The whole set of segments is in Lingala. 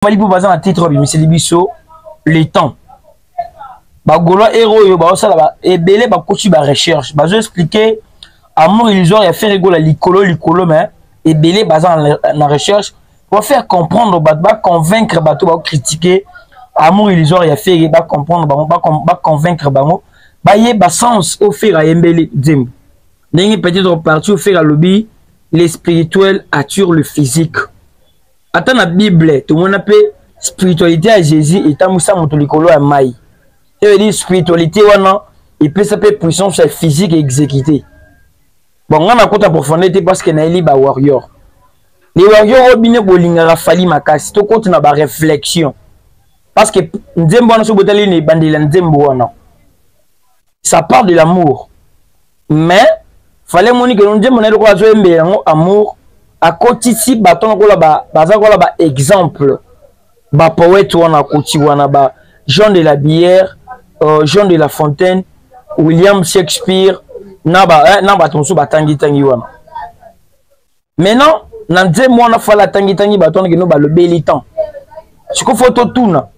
Fali pour baser un titre c'est libiso le temps ba golo héros yo ba osala ba ebele ba coach ba recherche ba expliquer amour illusoire ya faire rigoler likolo mais ebele baser na recherche pour faire comprendre ba convaincre ba to ba critiquer amour illusoire ya faire ba comprendre ba convaincre ba mo ba ye ba sens au faire à embele dim ndenge peut-être partie au faire à lobby les spirituels attirent le physique. Attends la Bible, tout le monde appelle spiritualité à Jésus et t'as moussa mon tolikolo à maï. Ça veut dire spiritualité wana il peut s'appeler puissance physique et exécutée. Bon, on a compte approfondir parce que naïli ba warrior. Les warriors obine bolinga fali makasi to compte na ba réflexion. Parce que nzembo wana so botali ni bandela nzembo wana. Ça part de l'amour. Mais fallait moni que nzembo na ko zo embe amour. À côté ici, baton ba exemple, ba poète wana côté wana ba Jean de la Bière, Jean de la Fontaine, William Shakespeare, na ba tonso batangi tangi wana. Maintenant, nanze mwana fala tangi tangi baton que no ba le belitan. Ce qu'on photo tuna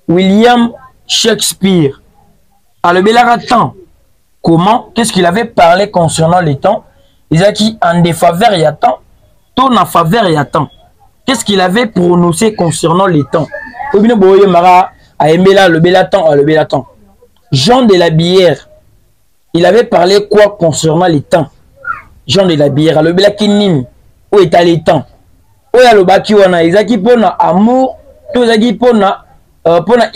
William Shakespeare a le belara temps. Comment? Qu'est-ce qu'il avait parlé concernant les temps? Il a qui en défaveur il y a temps. Ton en faveur et attend. Qu'est-ce qu'il avait prononcé concernant les temps? Jean de la Bière, il avait parlé quoi concernant les temps? Jean de la Bière, le Blakinim, où est les temps? Où est le Bakiwana? Ils ont pour amour, tous les pour la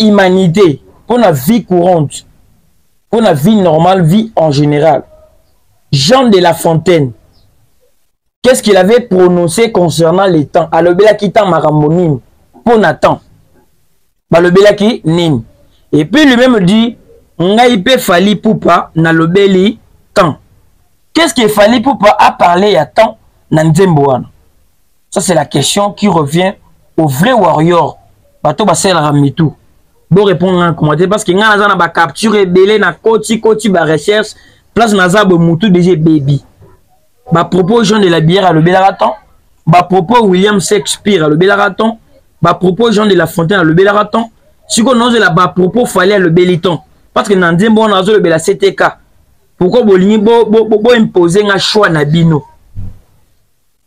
humanité, pour la vie courante, pour la vie normale, vie en général. Jean de la Fontaine. Qu'est-ce qu'il avait prononcé concernant les temps? A le belaki temps maramonim pour Nathan. Ba le belaki nim. Et puis lui-même dit Ngaïpe Fali Poupa na le beli temps. Qu'est-ce que Fali Poupa a parlé à temps na Nzemboana? Ça c'est la question qui revient au vrai warrior. Bato basel ramitou. Bon répondre en commentaire parce que nga na ba capture belé na koti ba recherche place na za bo mutu déjà baby. Ba propos Jean de la Bière à le Bellaraton, ba propos William Shakespeare à le Bellaraton, ba propos Jean de la Fontaine à le Bellaraton, si on ose la ba propos fallait à le Belliton parce que dans Ndembo on a le Bella CTK. Pourquoi bolingi bo imposer un choix na bino?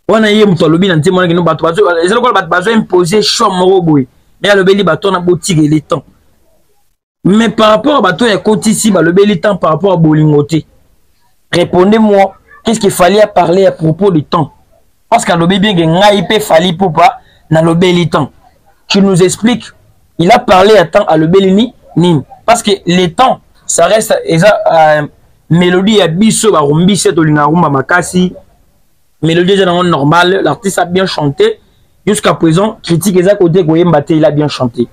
On a yé muto lobi dans Ndembo na bato bazo, c'est le quoi bazo imposer choix moro boy. Mais le Belli bato na boutique les temps. Mais par rapport à bato ya côté ici ba le Belliton par rapport à bolingoté. Répondez-moi. Qu'est-ce qu'il fallait parler à propos du temps? Parce qu'à l'obébi, il fallait pas dans le bel temps. Tu nous expliques. Il a parlé à temps à le bel nim. Parce que les temps, ça reste mélodie à biso, barumbi, c'est olingarumba makasi. Mélodie normale. L'artiste a bien chanté. Jusqu'à présent, critique les à côté Goyembate, il a bien chanté.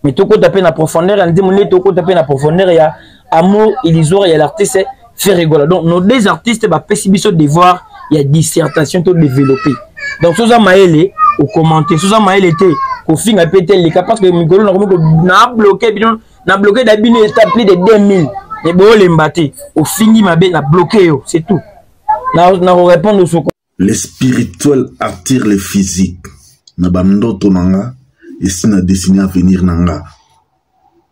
Mais tout côté taper la profondeur, on dit mon tout côté taper la profondeur, il y a amour illusoire, il y a l'artiste. Faire rigoler. Donc, nos deux artistes, bah, pessimistes devoir, il y a dissertation tout développée. Donc, Souza Maël, au commentaire, Souza Maël était, au fin, a pété les cas, parce que Migolo n'a bloqué, d'abîmer plus de 2000. Et bon, les mbattés, au fini, ma bête, n'a bloqué, c'est tout. N'a répondre au les spirituels attirent les physiques. Na bando tonanga, et si na destiné à venir nanga.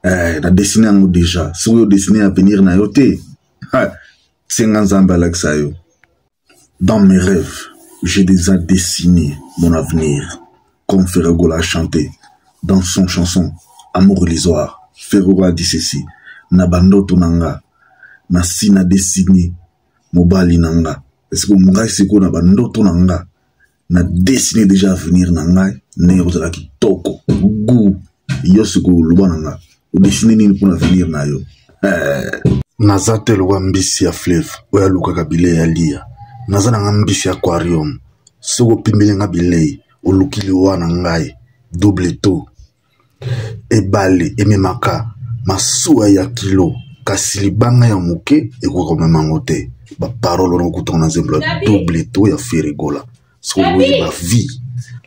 Na destiné à nous déjà. Si vous destiné à venir na yoté. Dans mes rêves, j'ai déjà dessiné mon avenir, comme Ferrago l'a chanté dans son chanson Amour illusoire. Ferrago a dit ceci: Nabando tonanga, nasi na dessiné mobali nanga. Est-ce que mon c'est qu'on nabando tonanga, na dessiné déjà avenir nanga, ne ozala ki toko, goût, yosuko lubananga, ou dessiné ni pour l'avenir na yo. Nazatel wambisi ya fleuve oya luka bile ya lia nazana ngambisi aquarium soko pimbele ngabile olukili wana ngai double to ebale ememaka masuwa ya kilo kasi libanga ya muke ekoko memangote ba parole on kutonga na zembla double to ya ferigola soko oui ba vie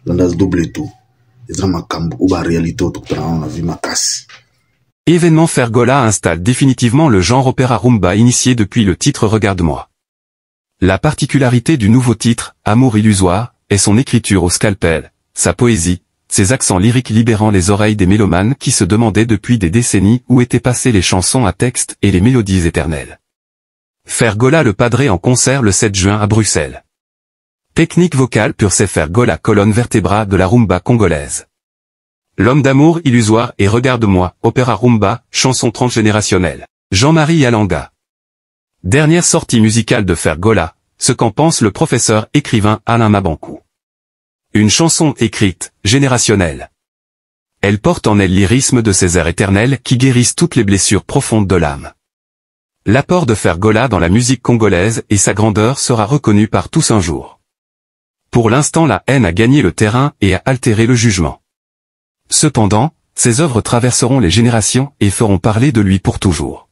landas double to ezra makambo ou ba réalité to na vie makasi. Événement Fergola installe définitivement le genre opéra rumba initié depuis le titre Regarde-moi. La particularité du nouveau titre, Amour illusoire, est son écriture au scalpel, sa poésie, ses accents lyriques libérant les oreilles des mélomanes qui se demandaient depuis des décennies où étaient passées les chansons à texte et les mélodies éternelles. Fergola le Padré en concert le 7 juin à Bruxelles. Technique vocale pure, c'est Fergola, colonne vertébrale de la rumba congolaise. L'homme d'amour illusoire et Regarde-moi, opéra rumba, chanson transgénérationnelle. Jean-Marie Alanga. Dernière sortie musicale de Fergola, ce qu'en pense le professeur écrivain Alain Mabankou. Une chanson écrite, générationnelle. Elle porte en elle l'irisme de ces airs éternels qui guérissent toutes les blessures profondes de l'âme. L'apport de Fergola dans la musique congolaise et sa grandeur sera reconnu par tous un jour. Pour l'instant, la haine a gagné le terrain et a altéré le jugement. Cependant, ses œuvres traverseront les générations et feront parler de lui pour toujours.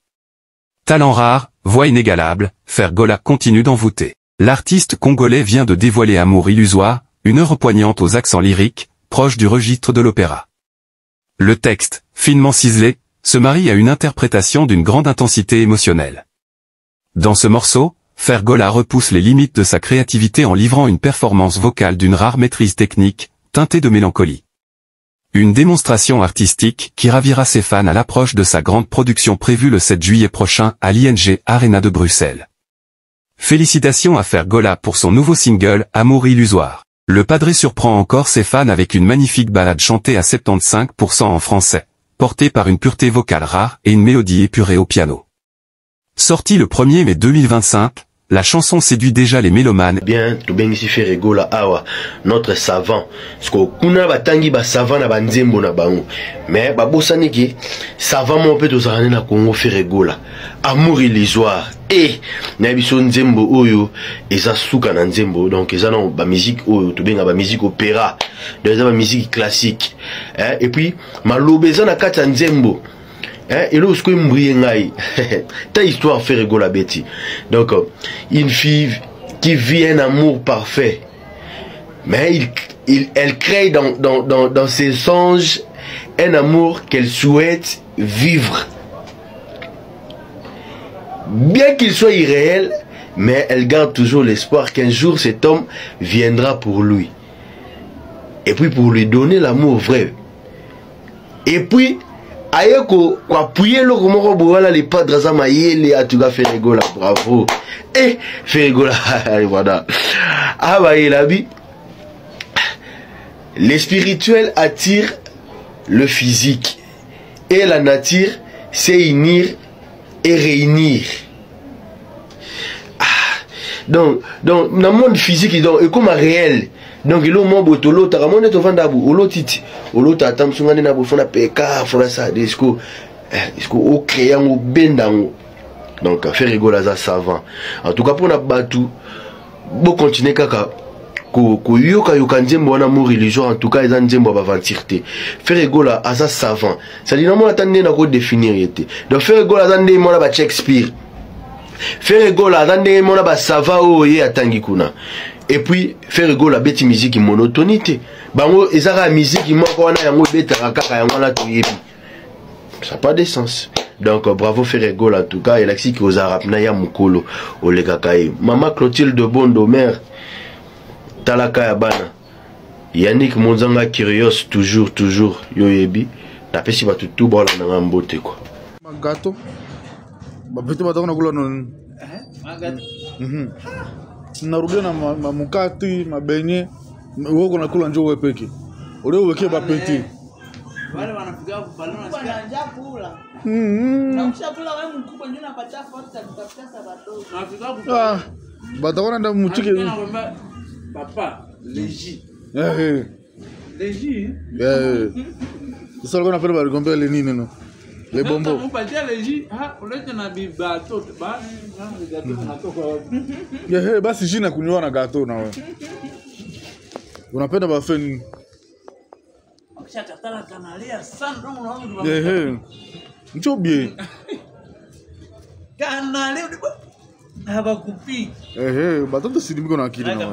Talent rare, voix inégalable, Fergola continue d'envoûter. L'artiste congolais vient de dévoiler Amour illusoire, une œuvre poignante aux accents lyriques, proche du registre de l'opéra. Le texte, finement ciselé, se marie à une interprétation d'une grande intensité émotionnelle. Dans ce morceau, Fergola repousse les limites de sa créativité en livrant une performance vocale d'une rare maîtrise technique, teintée de mélancolie. Une démonstration artistique qui ravira ses fans à l'approche de sa grande production prévue le 7 juillet prochain à l'ING Arena de Bruxelles. Félicitations à Fergola pour son nouveau single Amour illusoire. Le Padré surprend encore ses fans avec une magnifique ballade chantée à 75% en français, portée par une pureté vocale rare et une mélodie épurée au piano. Sortie le 1er mai 2025, la chanson séduit déjà les mélomanes. Bien, tout bien ici Fergola awa, notre savant. Parce que kuna batangi ba savant na banzembo na bango. Mais ba bosani ki savant mon peut tozalana na Congo Fergola. Amour illusoire. Et na biso nzembo oyo eza suka na nzembo, donc eza na ba musique oyo to benga ba musique opéra, donc eza ba musique classique. Et puis malobe eza na kati ya nzembo. Et là, ce que ta histoire fait rigoler Betty. Donc, une fille qui vit un amour parfait, mais elle crée dans ses songes un amour qu'elle souhaite vivre. Bien qu'il soit irréel, mais elle garde toujours l'espoir qu'un jour cet homme viendra pour lui. Et puis pour lui donner l'amour vrai. Et puis, ayeko kwa puye loko moko boala les padres za mayele atuga Fergola, bravo. Et Fergola voilà. Ah bah il a dit les spirituels attirent le physique et la nature c'est unir et réunir. Donc dans le monde physique donc et comme réel. Donc il est au moins botolo taramone to vandabu olotiti olota tamsungane na bofona peka fona sa disco au créant au bendango. Donc Fergola za savant. En tout cas pour na batu bo continuer kaka ko yoka nzembo wana amour illusoire, en tout cas eza nzembo ba aventurité. Fergola aza savant. Ça dit non mo atande na ko définir yete. Donc Fergola za ndé mo na ba Shakespeare. Fergola aza ndé mo na ba sava oye atangi kuna. Et puis Fergola beti musique monotonité. Bango ezaka musique moko wana yango betaka kaka yango na toyebi. Ça n'a pas de sens. Donc bravo Fergola en tout cas, il a dit aux arabes na ya mukolo olekakaye. Maman Clotilde Bondo mère talaka ya bana. Yannick Monzanga Kyrios toujours yoyebi. Na pesi batu tout bola na ngambote quoi. Magato. Ba pete bataka na kula non. Magato. Narudia na mukati mabenye wewe kuna kula njoo wewe peke ule uweke bapeti wale wanapiga balona kwa njaa kula na ukishakula wewe mkubwa ndio unapata force kutafuta sabato nafiga bataona nda mutike papa légi sasa kuna pale bali gombe le nini no le bombo on patia légi ulete na bibato ba na gato natoka basi jina kunywa na gato na wewe unapenda bafeni ukishatafutana kanalia sana ndio unaona ndio bien kanalia haba kupiki batoto sidimiko na akili na